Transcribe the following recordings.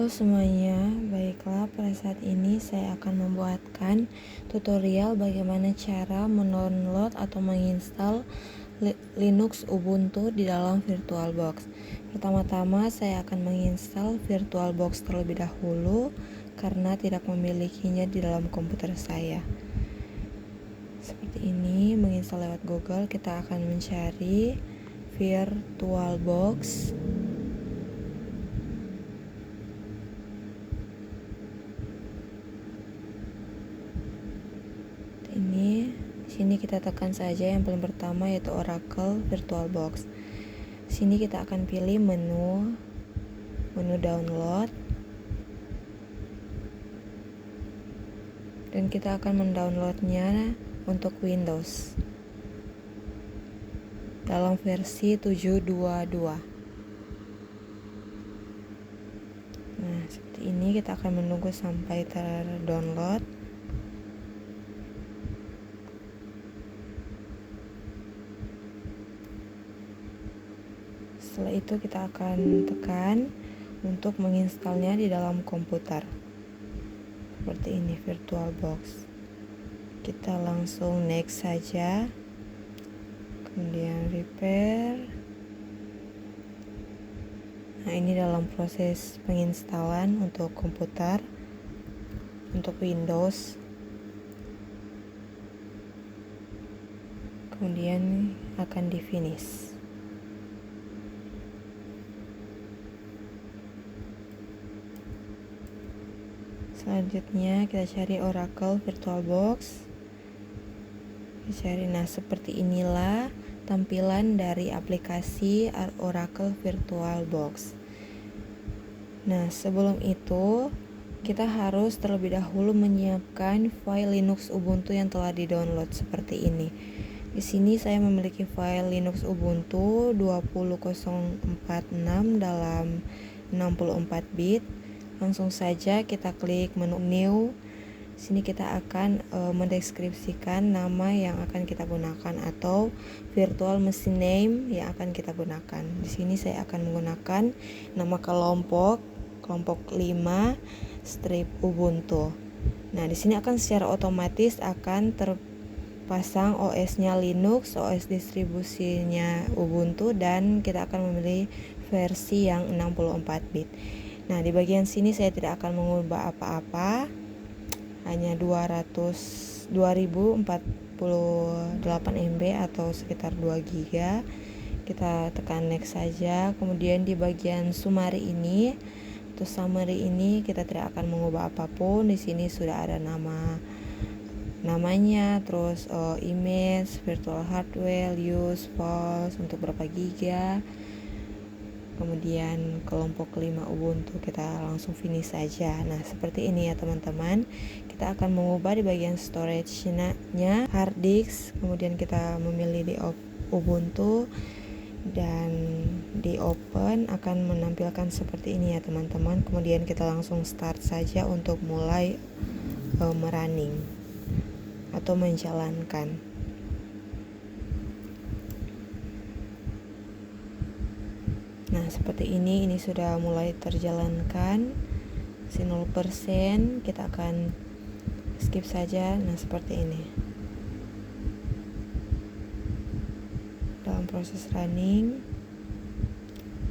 Halo semuanya, baiklah pada saat ini saya akan membuatkan tutorial bagaimana cara mendownload atau menginstal Linux Ubuntu di dalam VirtualBox. Pertama-tama saya akan menginstal VirtualBox terlebih dahulu karena tidak memilikinya di dalam komputer saya. Seperti ini, menginstal lewat Google, kita akan mencari VirtualBox. Ini sini kita tekan saja yang paling pertama yaitu Oracle VirtualBox. Sini kita akan pilih menu download dan kita akan mendownloadnya untuk Windows dalam versi 7.2.2. Nah, seperti ini kita akan menunggu sampai terdownload. Setelah itu kita akan tekan untuk menginstalnya di dalam komputer. Seperti ini VirtualBox. Kita langsung next saja. Kemudian repair. Nah, ini dalam proses penginstalan untuk komputer, untuk Windows. Kemudian akan di finish. Selanjutnya kita cari Oracle VirtualBox. Kita cari, nah seperti inilah tampilan dari aplikasi Oracle VirtualBox. Nah, sebelum itu kita harus terlebih dahulu menyiapkan file Linux Ubuntu yang telah di-download seperti ini. Di sini saya memiliki file Linux Ubuntu 20046 dalam 64 bit. Langsung saja kita klik menu new. Sini kita akan mendeskripsikan nama yang akan kita gunakan atau virtual machine name yang akan kita gunakan. Di sini saya akan menggunakan nama kelompok 5 strip Ubuntu. Nah, di sini akan secara otomatis akan terpasang OS-nya Linux, OS distribusinya Ubuntu, dan kita akan memilih versi yang 64 bit. Nah, di bagian sini saya tidak akan mengubah apa-apa, hanya 2048 MB atau sekitar 2 GB. Kita tekan next saja. Kemudian di bagian summary ini kita tidak akan mengubah apapun. Di sini sudah ada namanya, terus image, virtual hardware, use, false, untuk berapa giga. Kemudian kelompok 5 Ubuntu, kita langsung finish saja. Nah, seperti ini ya teman-teman. Kita akan mengubah di bagian storage-nya hard disk, kemudian kita memilih di Ubuntu dan di open, akan menampilkan seperti ini ya teman-teman. Kemudian kita langsung start saja untuk mulai merunning atau menjalankan. Nah, seperti ini sudah mulai terjalankan. 0%, kita akan skip saja. Nah, seperti ini. Dalam proses running.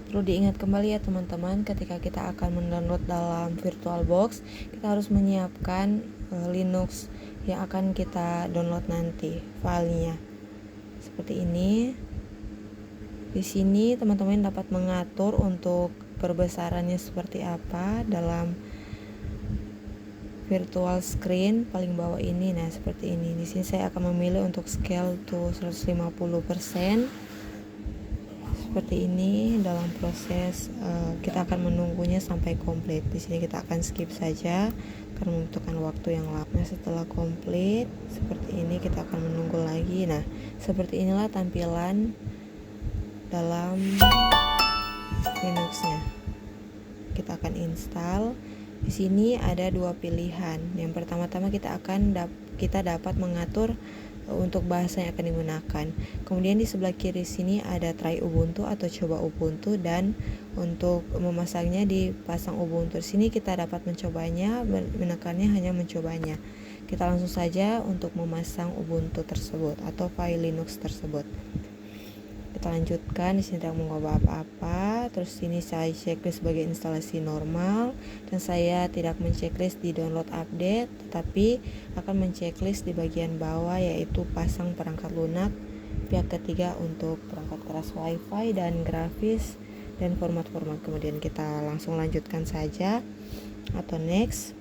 Perlu diingat kembali ya teman-teman, ketika kita akan mendownload dalam VirtualBox, kita harus menyiapkan Linux yang akan kita download nanti, filenya. Seperti ini. Di sini teman-teman dapat mengatur untuk perbesarannya seperti apa dalam virtual screen paling bawah ini. Nah, seperti ini. Di sini saya akan memilih untuk scale to 150%. Seperti ini. Dalam proses kita akan menunggunya sampai komplit. Di sini kita akan skip saja karena membutuhkan waktu yang lama. Nah, setelah komplit seperti ini kita akan menunggu lagi. Nah, seperti inilah tampilan dalam Linux-nya. Kita akan install. Di sini ada dua pilihan. Yang pertama-tama kita dapat mengatur untuk bahasa yang akan digunakan. Kemudian di sebelah kiri sini ada try Ubuntu atau coba Ubuntu, dan untuk memasangnya dipasang Ubuntu. Di sini kita dapat mencobanya, menekannya hanya mencobanya. Kita langsung saja untuk memasang Ubuntu tersebut atau file Linux tersebut. Kita lanjutkan. Di sini tidak mengubah apa-apa. Terus sini saya checklist sebagai instalasi normal, dan saya tidak menceklis di download update, tetapi akan menceklis di bagian bawah, yaitu pasang perangkat lunak pihak ketiga untuk perangkat keras wifi dan grafis dan format-format. Kemudian kita langsung lanjutkan saja atau next.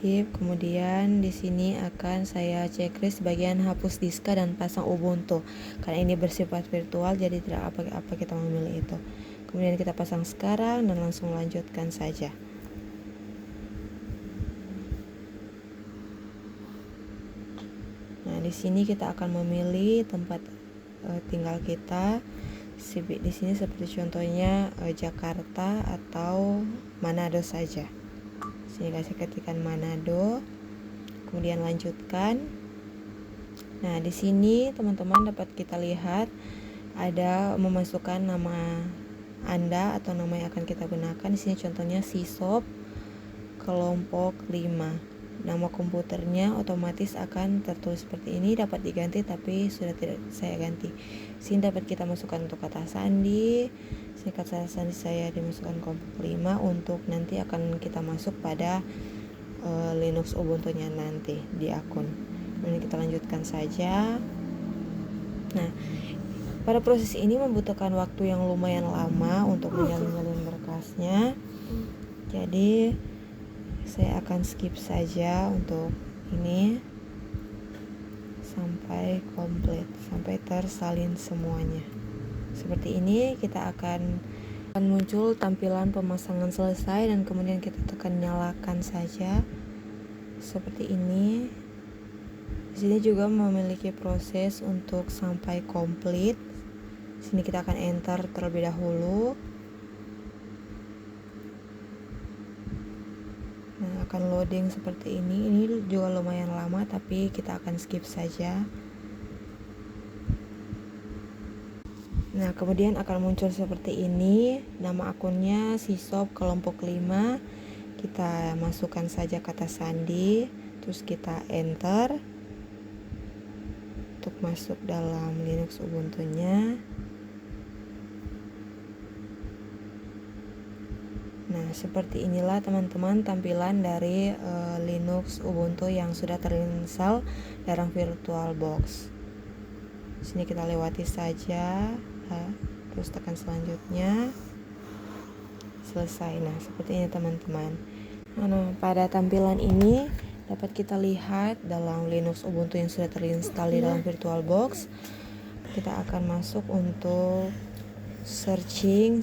Kemudian di sini akan saya checklist bagian hapus diska dan pasang Ubuntu. Karena ini bersifat virtual, jadi tidak apa-apa kita memilih itu. Kemudian kita pasang sekarang dan langsung lanjutkan saja. Nah, di sini kita akan memilih tempat tinggal kita. Di sini seperti contohnya Jakarta atau Manado saja. Sini saya ketikkan Manado, kemudian lanjutkan. Nah, di sini teman-teman dapat kita lihat ada memasukkan nama Anda atau nama yang akan kita gunakan. Di sini contohnya Sisop kelompok 5. Nama komputernya otomatis akan tertulis seperti ini, dapat diganti tapi sudah tidak saya ganti. Sini dapat kita masukkan untuk kata sandi. Sini kata sandi saya dimasukkan kelompok 5 untuk nanti akan kita masuk pada Linux Ubuntu-nya nanti di akun. Ini kita lanjutkan saja. Nah, pada proses ini membutuhkan waktu yang lumayan lama untuk menyalin berkasnya. Jadi saya akan skip saja untuk ini sampai komplit, sampai tersalin semuanya. Seperti ini kita akan muncul tampilan pemasangan selesai, dan kemudian kita tekan nyalakan saja seperti ini. Di sini juga memiliki proses untuk sampai komplit. Di sini kita akan enter terlebih dahulu. Nah, akan loading seperti ini. Ini juga lumayan lama, tapi kita akan skip saja. Nah, kemudian akan muncul seperti ini. Nama akunnya Sisop kelompok 5. Kita masukkan saja kata sandi, terus kita enter untuk masuk dalam Linux Ubuntu-nya. Nah, seperti inilah teman-teman tampilan dari Linux Ubuntu yang sudah terinstall dalam VirtualBox. Sini kita lewati saja, terus tekan selanjutnya, selesai. Nah, seperti ini teman-teman. Nah, pada tampilan ini dapat kita lihat dalam Linux Ubuntu yang sudah terinstall di dalam VirtualBox. Kita akan masuk untuk searching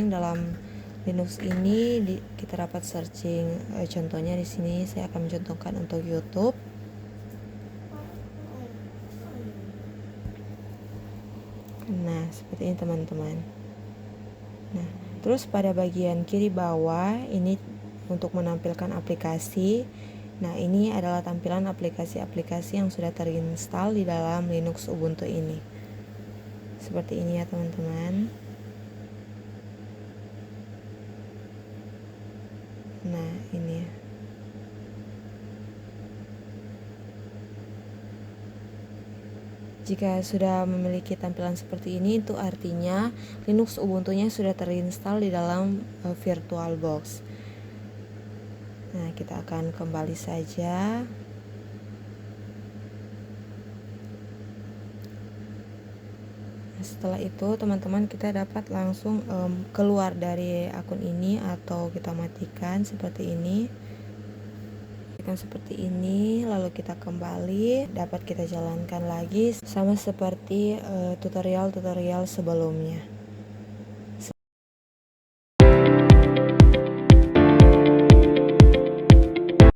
dalam Linux ini. Kita dapat searching, contohnya di sini saya akan mencontohkan untuk YouTube. Nah, seperti ini teman-teman. Nah, terus pada bagian kiri bawah ini untuk menampilkan aplikasi. Nah, ini adalah tampilan aplikasi-aplikasi yang sudah terinstall di dalam Linux Ubuntu ini. Seperti ini ya teman-teman. Nah, ini ya. Jika sudah memiliki tampilan seperti ini, itu artinya Linux Ubuntu-nya sudah terinstall di dalam VirtualBox. Nah, kita akan kembali saja. Setelah itu teman-teman kita dapat langsung keluar dari akun ini atau kita matikan seperti ini. Seperti ini, lalu kita kembali, dapat kita jalankan lagi sama seperti tutorial-tutorial sebelumnya.